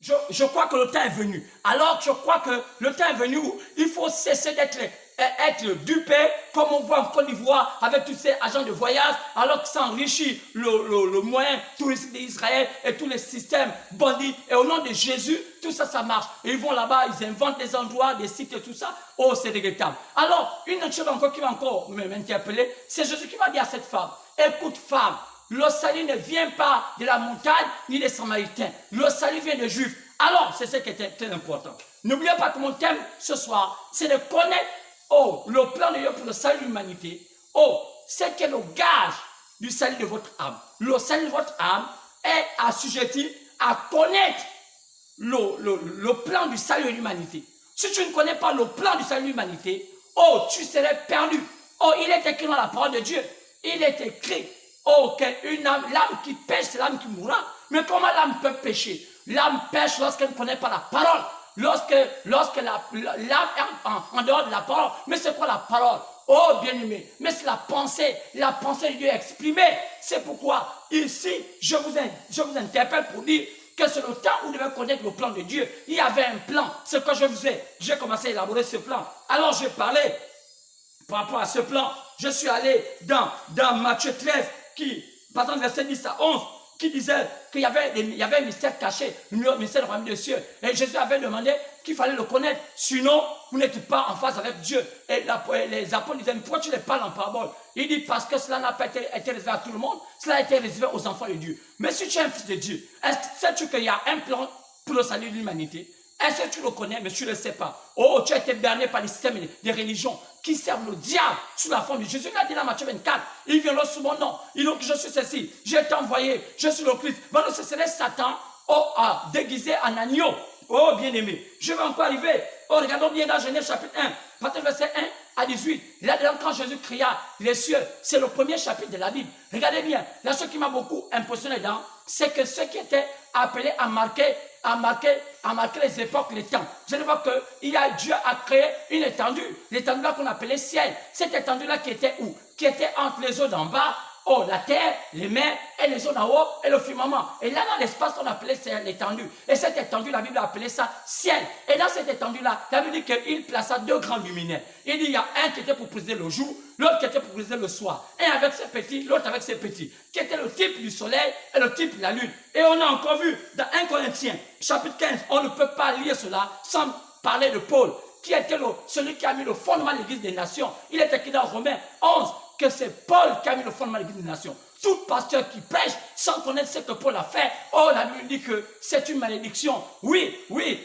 Je crois que le temps est venu. Alors je crois que le temps est venu où il faut cesser d'être dupé, comme on voit en Côte d'Ivoire avec tous ces agents de voyage, alors que ça enrichit le moyen touristique d'Israël et tous les systèmes bandits. Et au nom de Jésus, tout ça, ça marche. Et ils vont là-bas, ils inventent des endroits, des sites et tout ça. Oh, c'est regrettable. Alors, une autre chose encore qui va encore m'interpeller, c'est Jésus qui va dire à cette femme, écoute femme, le salut ne vient pas de la montagne ni des Samaritains. Le salut vient des Juifs. Alors, c'est ce qui est très important. N'oubliez pas que mon thème ce soir, c'est de connaître le plan de Dieu pour le salut de l'humanité. C'est que le gage du salut de votre âme. Le salut de votre âme est assujetti à connaître le plan du salut de l'humanité. Si tu ne connais pas le plan du salut de l'humanité, tu serais perdu. Il est écrit dans la parole de Dieu. Il est écrit, qu'une âme, l'âme qui pêche, c'est l'âme qui mourra. Mais comment l'âme peut pécher? L'âme pêche lorsqu'elle ne connaît pas la parole. Lorsque l'âme est en dehors de la parole. Mais c'est quoi la parole? Bien-aimé, mais c'est la pensée de Dieu exprimée. C'est pourquoi ici, je vous interpelle pour dire que c'est le temps où vous devez connaître le plan de Dieu. Il y avait un plan. C'est quand j'ai commencé à élaborer ce plan. Alors j'ai parlé par rapport à ce plan. Je suis allé dans Matthieu 13, par exemple, verset 10 à 11, qui disait qu'il y avait un mystère caché, le mystère du royaume des cieux. Et Jésus avait demandé qu'il fallait le connaître. Sinon, vous n'êtes pas en phase avec Dieu. Et les apôtres disaient, pourquoi tu les parles en parabole? Il dit, parce que cela n'a pas été réservé à tout le monde, cela a été réservé aux enfants de Dieu. Mais si tu es un fils de Dieu, sais-tu qu'il y a un plan pour le salut de l'humanité? Est-ce que tu le connais, mais tu ne le sais pas? Tu as été berné par les systèmes des religions qui servent le diable sous la forme de Jésus. Il a dit dans Matthieu 24, il vient là sous mon nom. Il dit que je suis ceci, j'ai été envoyé, je suis le Christ. Maintenant, ce serait Satan déguisé en agneau. Bien-aimé, je vais encore arriver. Regardons bien dans Genèse chapitre 1, partir verset 1 à 18. Là-dedans, quand Jésus cria les cieux, c'est le premier chapitre de la Bible. Regardez bien, la chose qui m'a beaucoup impressionné dedans, c'est que ceux qui étaient appelés à marquer les époques, les temps. Vous allez voir que Dieu a créé une étendue, l'étendue là qu'on appelait ciel. Cette étendue là qui était où? Qui était entre les eaux d'en bas, la terre, les mers, et les eaux d'en haut, et le firmament. Et là, dans l'espace, on appelait l'étendue. Et cette étendue, la Bible a appelé ça ciel. Et dans cette étendue-là, la Bible dit qu'il plaça deux grands luminaires. Il dit, il y a un qui était pour briser le jour, l'autre qui était pour briser le soir. Un avec ses petits, l'autre avec ses petits. Qui était le type du soleil et le type de la lune. Et on a encore vu, dans 1 Corinthiens, chapitre 15, on ne peut pas lire cela sans parler de Paul, qui était celui qui a mis le fondement de l'Église des nations. Il est écrit dans Romains 11, que c'est Paul qui a mis le fondement de l'Église des nations. Tout pasteur qui prêche sans connaître ce que Paul a fait, la Bible dit que c'est une malédiction. Oui,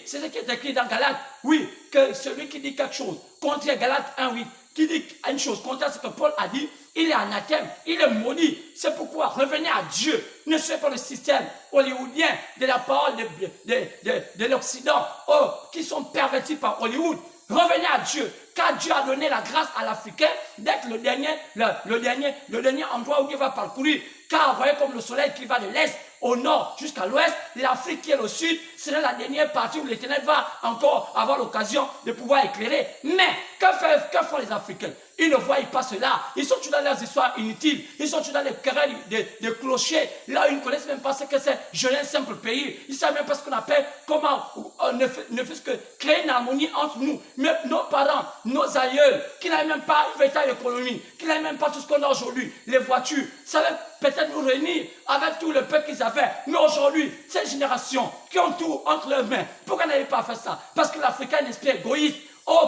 c'est ce qui est écrit dans Galates. Oui, que celui qui dit quelque chose, contre Galates 1:8, qui dit une chose contraire à ce que Paul a dit, il est anathème, il est maudit. C'est pourquoi revenez à Dieu. Ne soyez pas le système hollywoodien de la parole de l'Occident, qui sont pervertis par Hollywood. Revenez à Dieu, car Dieu a donné la grâce à l'Africain d'être le dernier endroit où Dieu va parcourir. Car vous voyez comme le soleil qui va de l'est au nord jusqu'à l'ouest, l'Afrique qui est au sud, c'est la dernière partie où l'Éternel va encore avoir l'occasion de pouvoir éclairer. Mais que font les Africains? Ils ne voient pas cela. Ils sont tous dans leurs histoires inutiles. Ils sont tous dans les querelles des clochers. Là, ils ne connaissent même pas ce que c'est gérer un simple pays. Ils ne savent même pas ce qu'on appelle comment ne fait-ce que créer une harmonie entre nous. Mais nos parents, nos aïeux, qui n'avaient même pas une véritable économie, qui n'avaient même pas tout ce qu'on a aujourd'hui, les voitures, ça va peut-être nous réunir avec tout le peuple qu'ils avaient. Mais aujourd'hui, cette génération qui ont tout entre leurs mains, pourquoi n'avez pas fait ça? Parce que l'Africain est un esprit égoïste.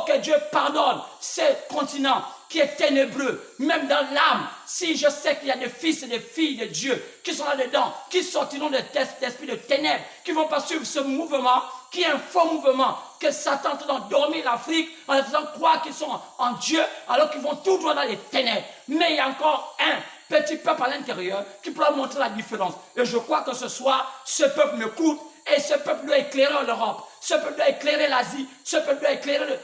Que Dieu pardonne ce continent qui est ténébreux, même dans l'âme. Si je sais qu'il y a des fils et des filles de Dieu qui sont là-dedans, qui sortiront de d'esprit de ténèbres, qui vont pas suivre ce mouvement, qui est un faux mouvement, que Satan est en train d'endormir l'Afrique en leur faisant croire qu'ils sont en Dieu, alors qu'ils vont tout droit dans les ténèbres. Mais il y a encore un petit peuple à l'intérieur qui pourra montrer la différence. Et je crois que ce soir, ce peuple m'écoute et ce peuple doit éclairer l'Europe. Ce peuple doit éclairer l'Asie, ce peuple doit éclairer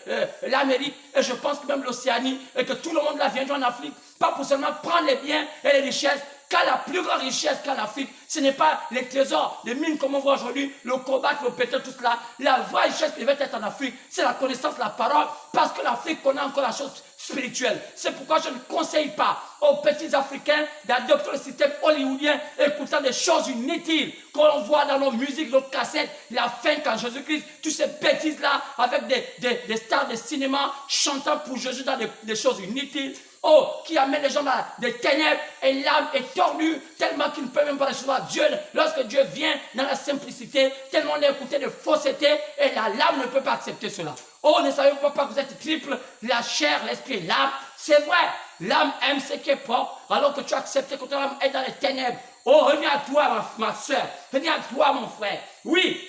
l'Amérique, et je pense que même l'Océanie, et que tout le monde là viendra en Afrique, pas pour seulement prendre les biens et les richesses, car la plus grande richesse qu'en Afrique, ce n'est pas les trésors, les mines comme on voit aujourd'hui, le cobalt, le pétrole, tout cela. La vraie richesse qui devait être en Afrique, c'est la connaissance de la parole, parce que l'Afrique connaît encore la chose spirituelle. C'est pourquoi je ne conseille pas aux petits Africains d'adopter le système hollywoodien écoutant des choses inutiles qu'on voit dans nos musiques, nos cassettes, la fin quand Jésus-Christ, toutes ces bêtises-là avec des stars de cinéma chantant pour Jésus dans des choses inutiles. Oh, qui amène les gens dans des ténèbres et l'âme est tordue tellement qu'il ne peut même pas recevoir Dieu. Lorsque Dieu vient dans la simplicité, tellement on a écouté de fausseté et l'âme ne peut pas accepter cela. Oh, ne savez-vous pas que vous êtes triple, la chair, l'esprit et l'âme? C'est vrai, l'âme aime ce qui est propre alors que tu as accepté que ton âme est dans les ténèbres. Oh, reviens à toi, ma soeur, reviens à toi, mon frère. Oui,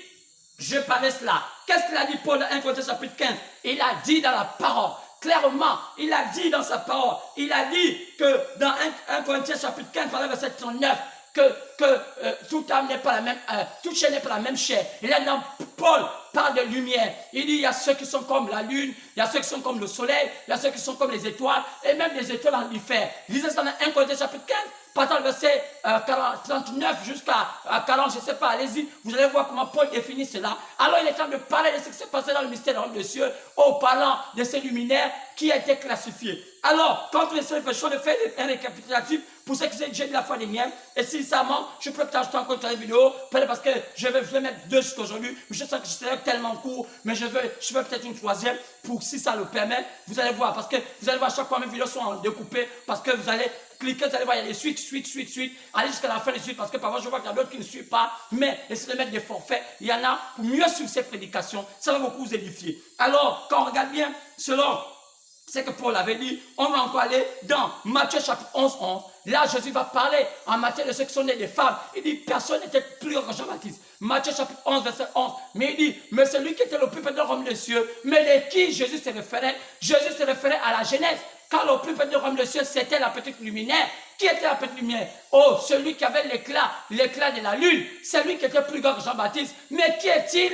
je parlais cela. Qu'est-ce qu'il a dit Paul dans 1 Corinthiens chapitre 15? Il a dit dans la parole. Clairement, il a dit dans sa parole, il a dit que dans 1 Corinthiens chapitre 15, verset 39, que toute âme n'est pas la même, toute chair n'est pas la même chair. Et là, dans Paul parle de lumière. Il dit, il y a ceux qui sont comme la lune, il y a ceux qui sont comme le soleil, il y a ceux qui sont comme les étoiles, et même les étoiles en diffèrent. Lisez ça dans 1 Corinthiens chapitre 15, partant le verset 39 jusqu'à 40, je ne sais pas, allez-y, vous allez voir comment Paul définit cela. Alors il est temps de parler de ce qui s'est passé dans le mystère des cieux, en parlant de ces luminaires qui a été classifiés. Alors, quand les sœurs font de faire un récapitulatif pour ceux qui sont déjà de la foi des miens, et si ça manque, je peux t'ajouter encore une vidéo, parce que je vais mettre deux jusqu'aujourd'hui, mais je sens que je serai tellement court, mais je veux peut-être une troisième, pour si ça le permet, vous allez voir, parce que vous allez voir chaque fois mes vidéos sont découpées, parce que vous allez cliquez, vous allez voir, il y a des suites, allez jusqu'à la fin des suites, parce que parfois je vois qu'il y a d'autres qui ne suivent pas, mais essayez de mettre des forfaits, il y en a pour mieux suivre ces prédications, ça va beaucoup vous édifier. Alors, quand on regarde bien, selon ce que Paul avait dit, on va encore aller dans Matthieu chapitre 11, là Jésus va parler en matière de ceux qui sont nés des femmes, il dit, personne n'était plus grand que Jean-Baptiste. Matthieu chapitre 11, verset 11, mais il dit, mais celui qui était le plus petit royaume des cieux, mais de qui Jésus se référait? Jésus se référait à la Genèse. Quand le plus petit royaume des cieux, c'était la petite luminaire. Qui était la petite lumière? Oh, celui qui avait l'éclat de la lune. Celui qui était plus grand que Jean-Baptiste. Mais qui est-il?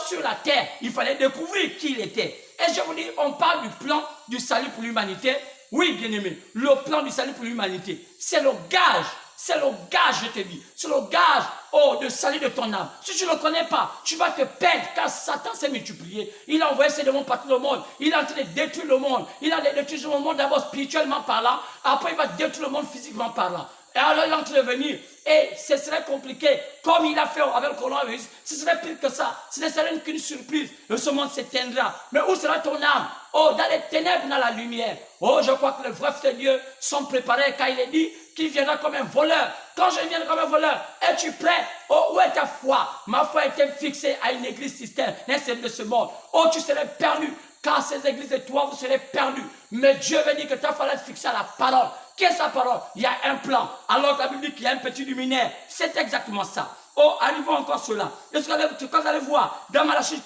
Sur la terre, il fallait découvrir qui il était. Et je vous dis, on parle du plan du salut pour l'humanité. Oui, bien-aimé, le plan du salut pour l'humanité, c'est le gage. C'est le gage, je te dis. C'est le gage, oh, de salut de ton âme. Si tu ne le connais pas, tu vas te perdre car Satan s'est multiplié. Il a envoyé ses démons partout le monde. Il est en train de détruire le monde. Il a détruire le monde d'abord spirituellement parlant. Après, il va détruire le monde physiquement parlant. Et alors, il est en train de venir. Et ce serait compliqué. Comme il a fait avec le coronavirus, ce serait pire que ça. Ce ne serait qu'une surprise. Ce monde s'éteindra. Mais où sera ton âme? Oh, dans les ténèbres, dans la lumière. Oh, je crois que les vrais fils de Dieu sont préparés car il est dit qu'il viendra comme un voleur. Quand je viens comme un voleur, es-tu prêt? Oh, où est ta foi? Ma foi était fixée à une église système, de ce monde. Oh, tu serais perdu. Car ces églises et toi, vous serez perdus. Mais Dieu veut dire que ta foi est fixée à la parole. Qu'est-ce que sa parole? Il y a un plan. Alors que la Bible dit qu'il y a un petit luminaire. C'est exactement ça. Oh, arrivons encore à cela. Quand vous allez voir, dans Malachie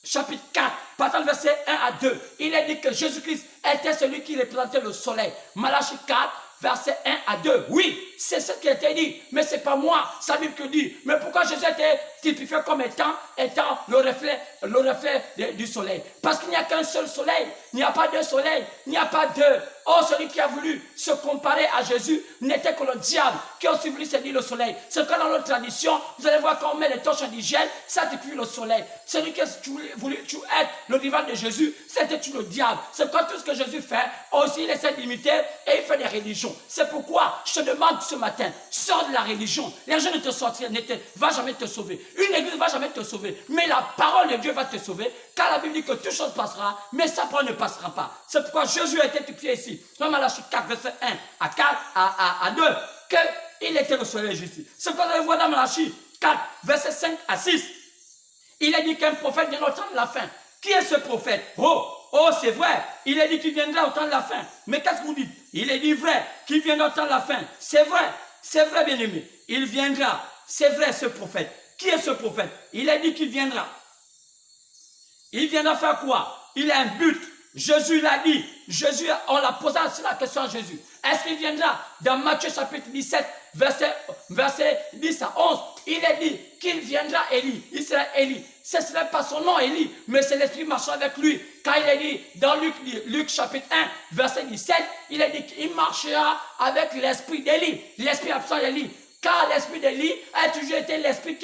chapitre 4, partant du verset 1 à 2, il est dit que Jésus-Christ était celui qui représentait le soleil. Malachie 4, verset 1 à 2. Oui, c'est ce qui a été dit. Mais ce n'est pas moi, c'est la Bible qui dit. Mais pourquoi Jésus était typifié comme étant le reflet du soleil? Parce qu'il n'y a qu'un seul soleil. Il n'y a pas deux soleils. Il n'y a pas deux. Oh, celui qui a voulu se comparer à Jésus n'était que le diable qui a aussi voulu séduire le soleil. C'est que dans notre tradition, vous allez voir quand on met les torches indigènes, ça typifie le soleil. Celui qui a voulu être le rival de Jésus, c'était le diable. C'est quand tout ce que Jésus fait, aussi il essaie d'imiter et il fait des religions. C'est pourquoi je te demande ce matin, sors de la religion. L'argent ne te sortira, va jamais te sauver. Une église ne va jamais te sauver. Mais la parole de Dieu va te sauver. Car la Bible dit que toute chose passera, mais sa parole ne passera pas. C'est pourquoi Jésus a été typifié ici. Dans Malachie 4, verset 1 à 4 à 2, qu'il était le soleil justice. C'est pourquoi vous allez voir dans Malachie 4, verset 5 à 6. Il est dit qu'un prophète vient au temps de la fin. Qui est ce prophète? Oh, c'est vrai. Il est dit qu'il viendra au temps de la fin. Mais qu'est-ce que vous dites? Il est dit vrai, qu'il viendra au temps de la fin. C'est vrai, bien-aimé. Il viendra. C'est vrai, ce prophète. Qui est ce prophète? Il est dit qu'il viendra. Il viendra faire quoi? Il a un but. Jésus l'a dit. On l'a posé la question à Jésus. Est-ce qu'il viendra? Dans Matthieu chapitre 17, verset 10 à 11, il est dit qu'il viendra Élie. Il sera Élie. Ce ne serait pas son nom Élie, mais c'est l'Esprit marchant avec lui. Quand il est dit dans Luc chapitre 1, verset 17, il est dit qu'il marchera avec l'Esprit d'Élie. L'Esprit absent d'Élie. Car l'Esprit d'Élie a toujours été l'Esprit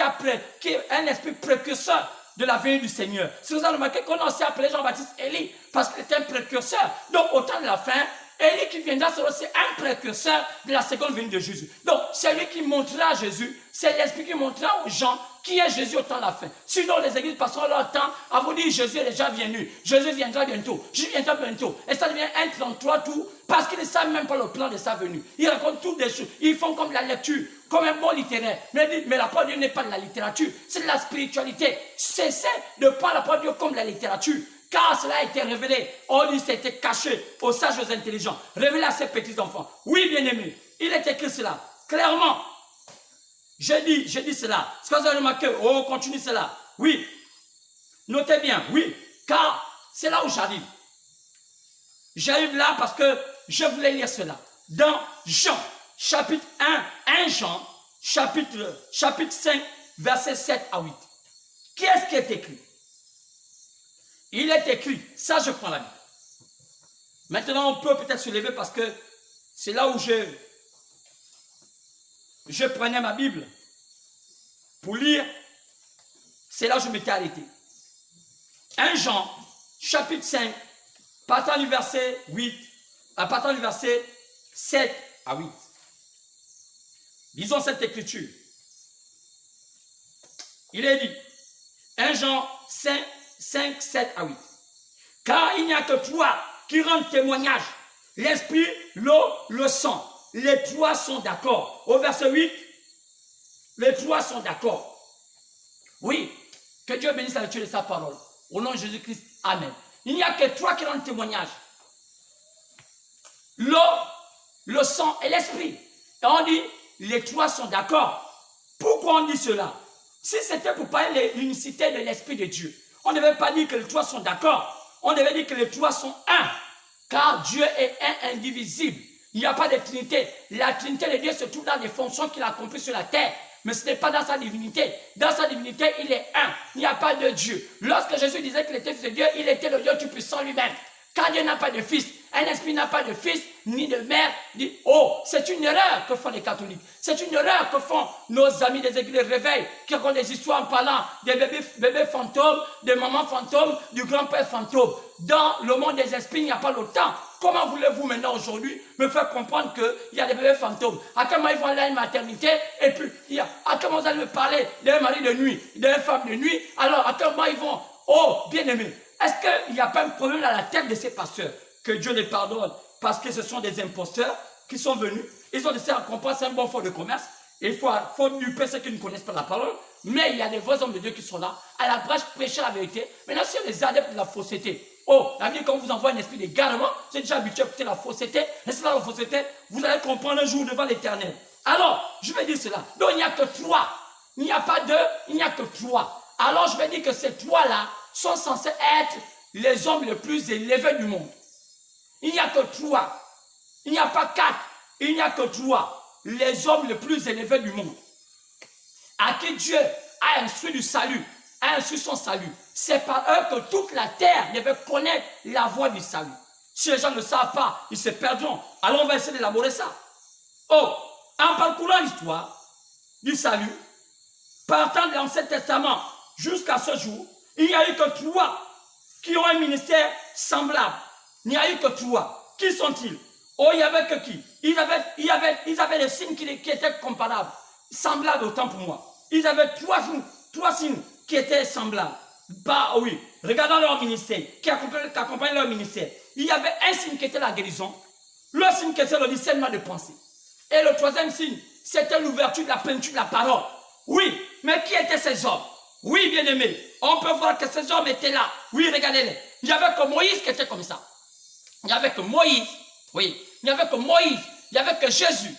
un esprit précurseur de la venue du Seigneur. Si vous avez remarqué qu'on a aussi appelé Jean-Baptiste Élie, parce qu'il était un précurseur. Donc, au temps de la fin, Élie qui viendra sera aussi un précurseur de la seconde venue de Jésus. Donc, c'est lui qui montrera à Jésus, c'est l'Esprit qui montrera aux gens qui est Jésus au temps de la fin. Sinon, les églises passeront leur temps à vous dire Jésus est déjà venu, Jésus viendra bientôt, Jésus viendra bientôt. Et ça devient un 33 tours parce qu'ils ne savent même pas le plan de sa venue. Ils racontent toutes des choses, ils font comme la lecture, comme un bon littéraire. Mais la parole de Dieu n'est pas de la littérature, c'est de la spiritualité. Cessez de prendre la parole de Dieu comme de la littérature. Car cela a été révélé. On dit c'était caché aux sages, aux intelligents. Révélé à ces petits enfants. Oui, bien-aimés, il est écrit cela. Clairement, j'ai dit cela. Est-ce que vous avez remarqué? Oh, continue cela. Oui. Notez bien, oui. Car c'est là où j'arrive. J'arrive là parce que je voulais lire cela. Dans Jean, chapitre 1 Jean, chapitre 5, versets 7 à 8. Qu'est-ce qui est écrit? Il est écrit, ça je prends la Bible. Maintenant, on peut peut-être se lever parce que c'est là où je prenais ma Bible pour lire. C'est là où je m'étais arrêté. 1 Jean, chapitre 5, partant du verset 7 à 8. Lisons cette écriture. Il est dit, 1 Jean 5, 7 à 8. Car il n'y a que toi qui rends témoignage. L'esprit, l'eau, le sang. Les trois sont d'accord. Au verset 8, les trois sont d'accord. Oui, que Dieu bénisse la lecture de sa parole. Au nom de Jésus-Christ, amen. Il n'y a que toi qui rends témoignage. L'eau, le sang et l'esprit. Et on dit, les trois sont d'accord. Pourquoi on dit cela? Si c'était pour parler de l'unicité de l'Esprit de Dieu, on ne devait pas dire que les trois sont d'accord. On devait dire que les trois sont un. Car Dieu est un indivisible. Il n'y a pas de trinité. La trinité de Dieu se trouve dans les fonctions qu'il a accomplies sur la terre. Mais ce n'est pas dans sa divinité. Dans sa divinité, il est un. Il n'y a pas de Dieu. Lorsque Jésus disait qu'il était fils de Dieu, il était le Dieu tout-puissant lui-même. Car Dieu n'a pas de fils. Un esprit n'a pas de fils, ni de mère. Oh, c'est une erreur que font les catholiques. C'est une erreur que font nos amis des églises de réveil, qui racontent des histoires en parlant des bébés fantômes, des mamans fantômes, du grand-père fantôme. Dans le monde des esprits, il n'y a pas le temps. Comment voulez-vous maintenant aujourd'hui me faire comprendre qu'il y a des bébés fantômes? À quel moment ils vont aller à une maternité? Et puis, à quel moment vous allez me parler d'un mari de nuit, d'une femme de nuit? Alors, à quel moment ils vont? Oh, bien-aimés, est-ce qu'il n'y a pas un problème dans la tête de ces pasteurs? Que Dieu les pardonne, parce que ce sont des imposteurs qui sont venus. Ils ont décidé à comprendre, c'est un bon fonds de commerce. Et il faut duper ceux qui ne connaissent pas la parole. Mais il y a des vrais hommes de Dieu qui sont là, à la brèche, prêcher la vérité. Maintenant, si on est des adeptes de la fausseté, oh, la Bible, quand on vous envoie un esprit d'égarement, vous êtes déjà habitué à écouter la fausseté. Laissez la fausseté, vous allez comprendre un jour devant l'Éternel. Alors, je vais dire cela. Donc, il n'y a que trois. Il n'y a pas deux, il n'y a que trois. Alors, je vais dire que ces trois-là sont censés être les hommes les plus élevés du monde. Il n'y a que trois. Il n'y a pas quatre. Il n'y a que trois. Les hommes les plus élevés du monde. À qui Dieu a instruit du salut, a instruit son salut. C'est par eux que toute la terre devait connaître la voie du salut. Si les gens ne savent pas, ils se perdront. Alors on va essayer d'élaborer ça. Oh, en parcourant l'histoire du salut, partant de l'Ancien Testament jusqu'à ce jour, il n'y a eu que trois qui ont un ministère semblable. Il n'y a eu que trois. Qui sont-ils? Oh, il n'y avait que qui? Ils avaient des signes qui étaient comparables, semblables autant pour moi. Ils avaient trois signes qui étaient semblables. Bah oui, regardons leur ministère, qui accompagnent leur ministère. Il y avait un signe qui était la guérison, le signe qui était le discernement de pensée. Et le troisième signe, c'était l'ouverture de la plénitude de la parole. Oui, mais qui étaient ces hommes? Oui, bien-aimés, on peut voir que ces hommes étaient là. Oui, regardez-les. Il n'y avait que Moïse qui était comme ça. Il n'y avait que Moïse, oui. Il n'y avait que Moïse, il n'y avait que Jésus